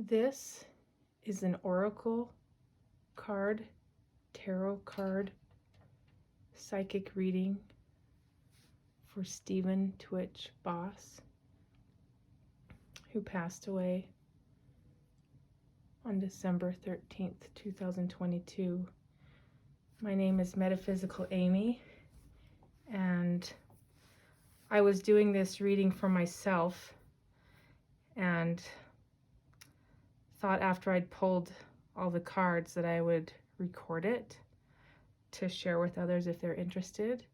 This is an oracle card, tarot card, psychic reading for tWitch Boss, who passed away on December 13th, 2022. My name is Metaphysical Amy, and I was doing this reading for myself and thought after I'd pulled all the cards that I would record it to share with others if they're interested.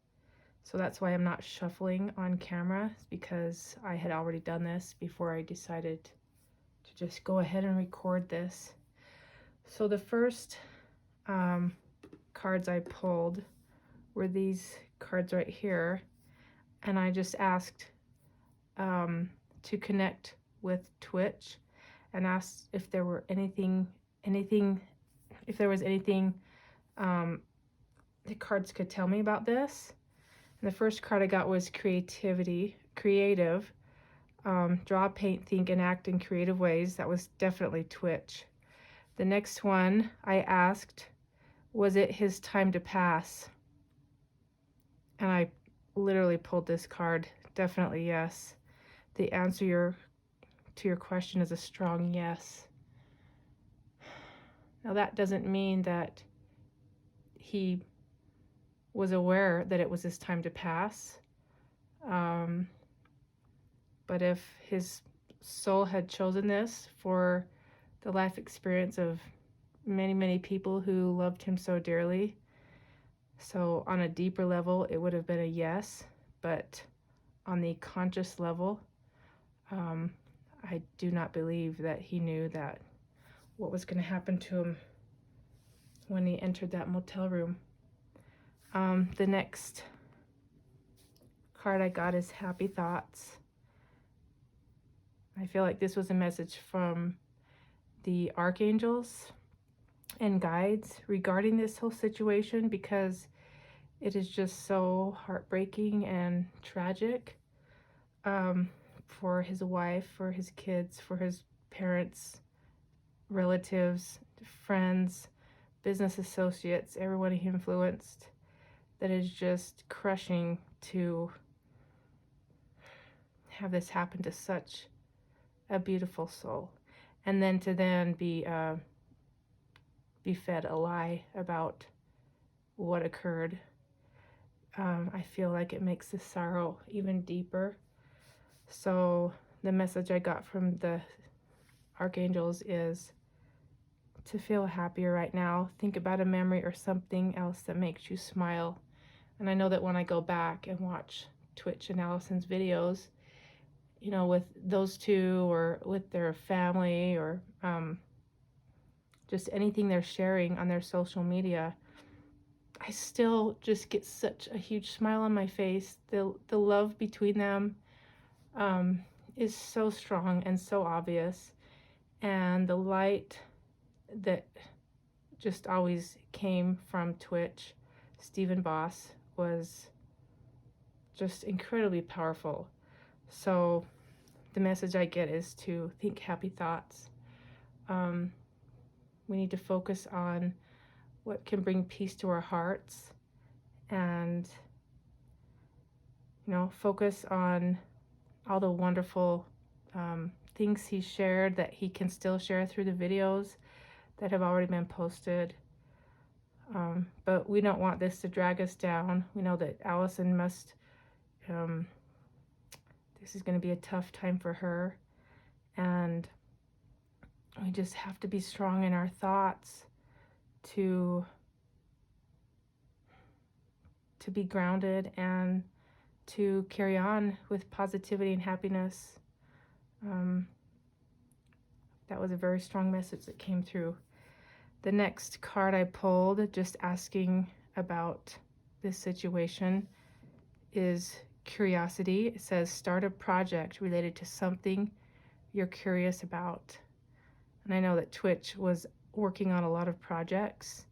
So that's why I'm not shuffling on camera, because I had already done this before I decided to just go ahead and record this. So the first cards I pulled were these cards right here, and I just asked to connect with Twitch and asked if there were anything if there was anything the cards could tell me about this. And the first card I got was creative. Draw, paint, think, and act in creative ways. That was definitely Twitch. The next one I asked, was it his time to pass? And I literally pulled this card. Definitely yes. The answer to your question is a strong yes. Now that doesn't mean that he was aware that it was his time to pass. But if his soul had chosen this for the life experience of many, many people who loved him so dearly, so on a deeper level, it would have been a yes. But on the conscious level, I do not believe that he knew that what was going to happen to him when he entered that motel room. The next card I got is Happy Thoughts. I feel like this was a message from the archangels and guides regarding this whole situation, because it is just so heartbreaking and tragic for his wife, for his kids, for his parents, relatives, friends, business associates, everyone he influenced. That is just crushing to have this happen to such a beautiful soul, and then to be fed a lie about what occurred. I feel like it makes the sorrow even deeper. So the message I got from the archangels is to feel happier right now. Think about a memory or something else that makes you smile. And I know that when I go back and watch Twitch and Allison's videos, you know, with those two or with their family or just anything they're sharing on their social media, I still just get such a huge smile on my face. The love between them is so strong and so obvious. And the light that just always came from Twitch, Stephen Boss, was just incredibly powerful. So the message I get is to think happy thoughts. We need to focus on what can bring peace to our hearts, and focus on all the wonderful things he shared that he can still share through the videos that have already been posted. But we don't want this to drag us down. We know that Allison must, this is going to be a tough time for her. And we just have to be strong in our thoughts to be grounded and to carry on with positivity and happiness. That was a very strong message that came through. The next card I pulled, just asking about this situation, is Curiosity. It says, start a project related to something you're curious about. And I know that Twitch was working on a lot of projects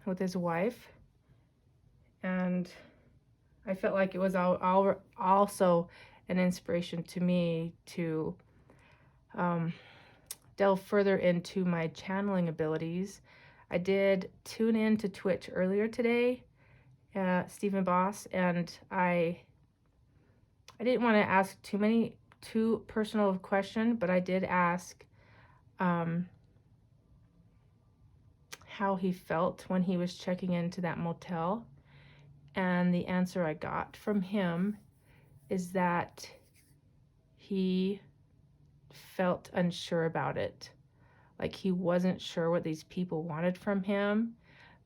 with his wife. And I felt like it was also an inspiration to me to delve further into my channeling abilities, I did tune in to Twitch earlier today, Stephen Boss, and I didn't want to ask too personal of a question, but I did ask how he felt when he was checking into that motel. And the answer I got from him is that he felt unsure about it. Like he wasn't sure what these people wanted from him,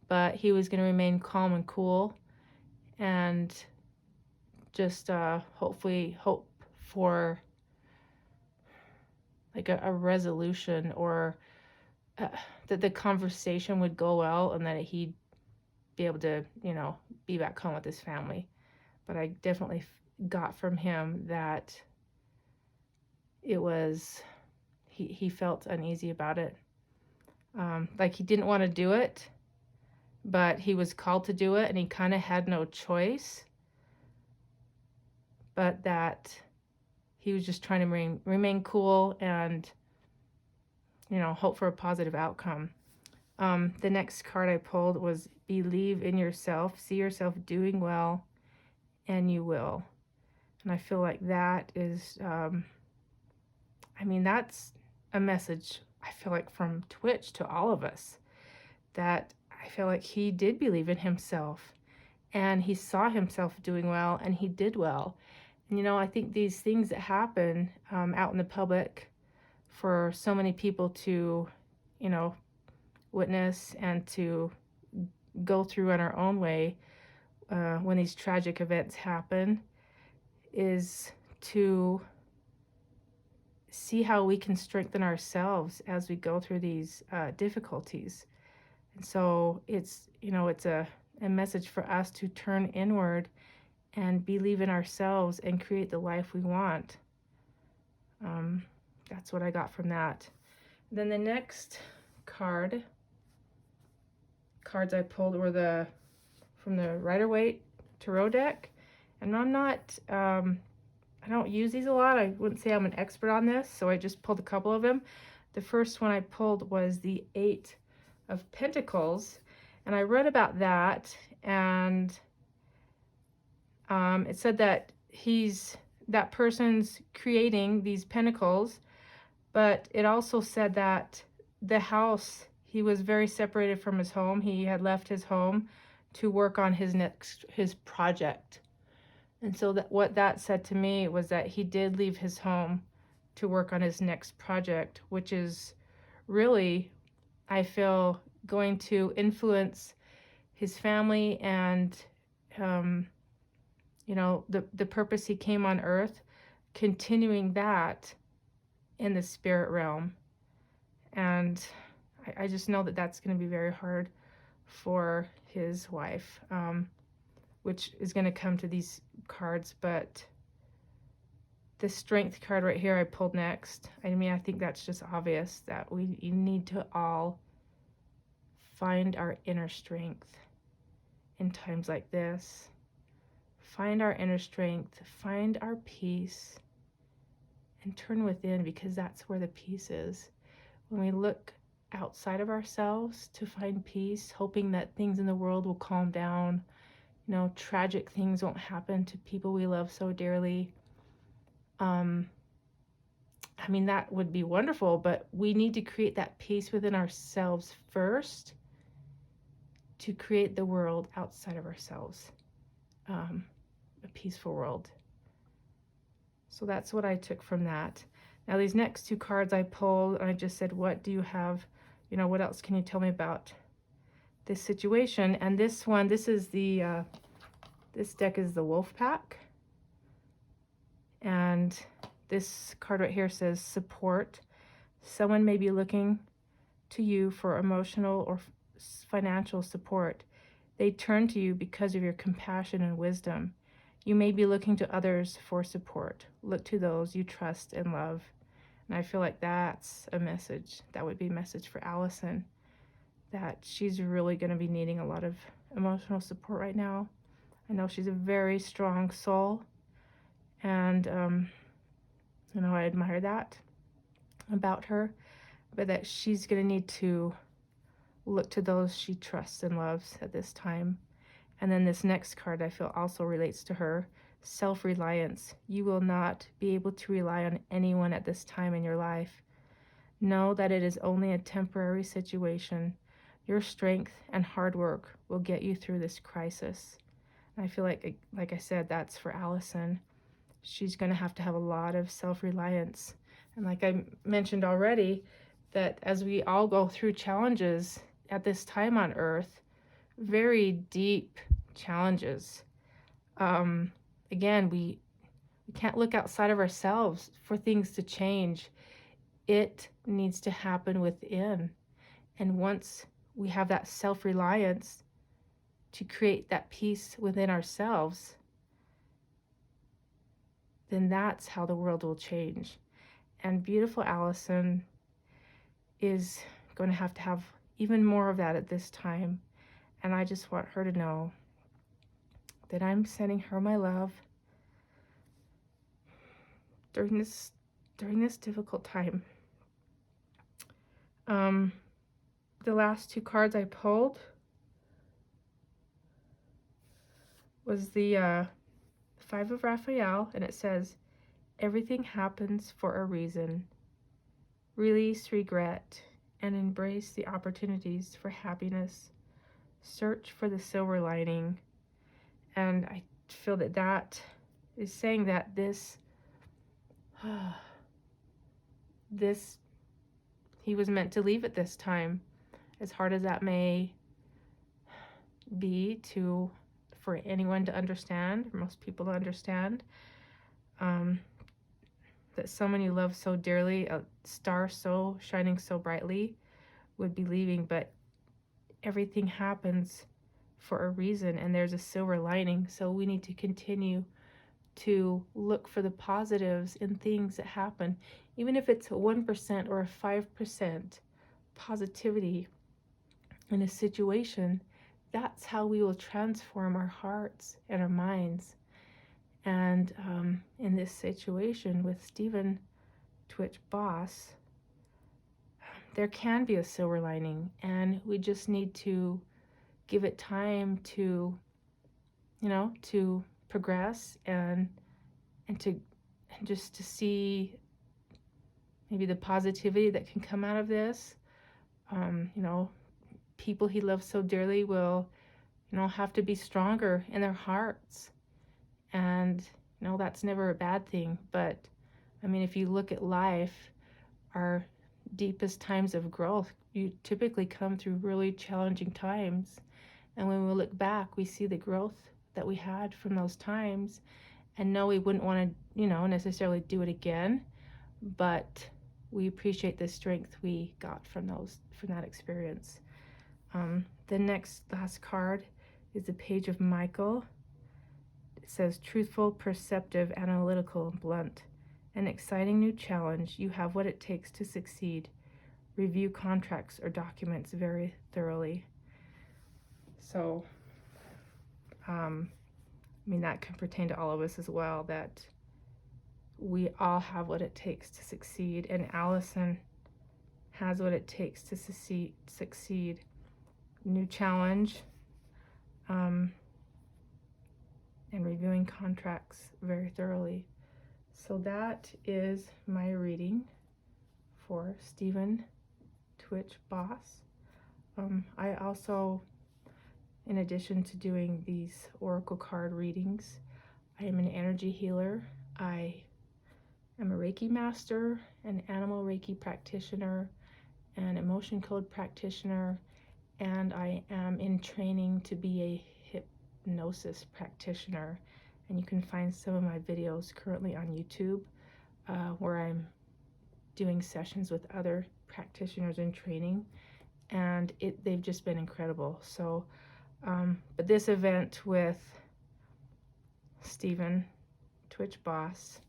but he was going to remain calm and cool and just hopefully hope for like a resolution, or that the conversation would go well and that he'd be able to, be back home with his family. But I definitely got from him that it was, he felt uneasy about it. Like he didn't want to do it, but he was called to do it and he kind of had no choice. But that he was just trying to remain cool and, hope for a positive outcome. The next card I pulled was believe in yourself, see yourself doing well, and you will. And I feel like that is, that's a message, I feel like, from Twitch to all of us, that I feel like he did believe in himself and he saw himself doing well and he did well. And, I think these things that happen out in the public for so many people to, witness and to go through in our own way when these tragic events happen, is to see how we can strengthen ourselves as we go through these difficulties. And so it's a message for us to turn inward and believe in ourselves and create the life we want. That's what I got from that. Then the next cards I pulled were from the Rider-Waite Tarot deck. And I'm not, I don't use these a lot. I wouldn't say I'm an expert on this, so I just pulled a couple of them. The first one I pulled was the 8 of Pentacles, and I read about that, and it said that that person's creating these pentacles, but it also said that the house, he was very separated from his home. He had left his home to work on his project. And so what that said to me was that he did leave his home to work on his next project, which is really, I feel, going to influence his family and, the purpose he came on earth, continuing that in the spirit realm. And I just know that that's going to be very hard for his wife, which is going to come to these cards. But the Strength card right here I pulled next. I think that's just obvious that we need to all find our inner strength in times like this. Find our inner strength, find our peace, and turn within, because that's where the peace is. When we look outside of ourselves to find peace, hoping that things in the world will calm down, tragic things won't happen to people we love so dearly. That would be wonderful, but we need to create that peace within ourselves first to create the world outside of ourselves, a peaceful world. So that's what I took from that. Now these next 2 cards I pulled, I just said, what do you have, what else can you tell me about this situation? And this is this deck is the Wolf Pack. And this card right here says support. Someone may be looking to you for emotional or financial support. They turn to you because of your compassion and wisdom. You may be looking to others for support. Look to those you trust and love. And I feel like that's a message. That would be a message for Allison, that she's really going to be needing a lot of emotional support right now. I know she's a very strong soul, and I admire that about her. but that she's going to need to look to those she trusts and loves at this time. And then this next card I feel also relates to her. Self-reliance. You will not be able to rely on anyone at this time in your life. Know that it is only a temporary situation. Your strength and hard work will get you through this crisis. And I feel like I said, that's for Allison. She's going to have a lot of self-reliance. And like I mentioned already, that as we all go through challenges at this time on Earth, very deep challenges. Again, we can't look outside of ourselves for things to change. It needs to happen within. And once we have that self-reliance to create that peace within ourselves, then that's how the world will change. And beautiful Allison is going to have even more of that at this time. And I just want her to know that I'm sending her my love during this difficult time. The last two cards I pulled was the Five of Raphael, and it says, everything happens for a reason. Release regret and embrace the opportunities for happiness. Search for the silver lining. And I feel that is saying that this he was meant to leave at this time, as hard as that may be for anyone to understand, or most people to understand, that someone you love so dearly, a star so shining so brightly, would be leaving. But everything happens for a reason, and there's a silver lining. So we need to continue to look for the positives in things that happen, even if it's a 1% or a 5% positivity in a situation. That's how we will transform our hearts and our minds. And in this situation with Stephen, tWitch boss, there can be a silver lining, and we just need to give it time to, to progress and just to see maybe the positivity that can come out of this. People he loves so dearly will, have to be stronger in their hearts. And, that's never a bad thing. But, if you look at life, our deepest times of growth, you typically come through really challenging times. And when we look back, we see the growth that we had from those times. And no, we wouldn't want to, necessarily do it again. But we appreciate the strength we got from that experience. The last card is the Page of Michael. It says, truthful, perceptive, analytical, blunt. An exciting new challenge. You have what it takes to succeed. Review contracts or documents very thoroughly. So, that can pertain to all of us as well, that we all have what it takes to succeed. And Allison has what it takes to succeed. New challenge, and reviewing contracts very thoroughly. So that is my reading for Stephen, tWitch boss. I also, in addition to doing these oracle card readings, I am an energy healer. I am a Reiki master, an animal Reiki practitioner, an emotion code practitioner, and I am in training to be a hypnosis practitioner. And you can find some of my videos currently on YouTube, where I'm doing sessions with other practitioners in training, and they've just been incredible. So, but this event with Stephen, tWitch boss,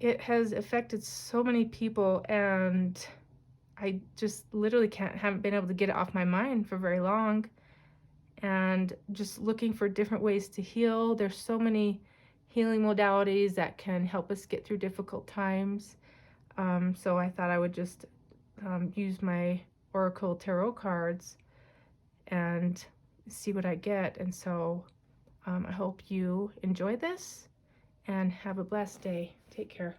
it has affected so many people, and I just literally haven't been able to get it off my mind for very long, and just looking for different ways to heal. There's so many healing modalities that can help us get through difficult times. So I thought I would just use my Oracle Tarot cards and see what I get. And so I hope you enjoy this and have a blessed day. Take care.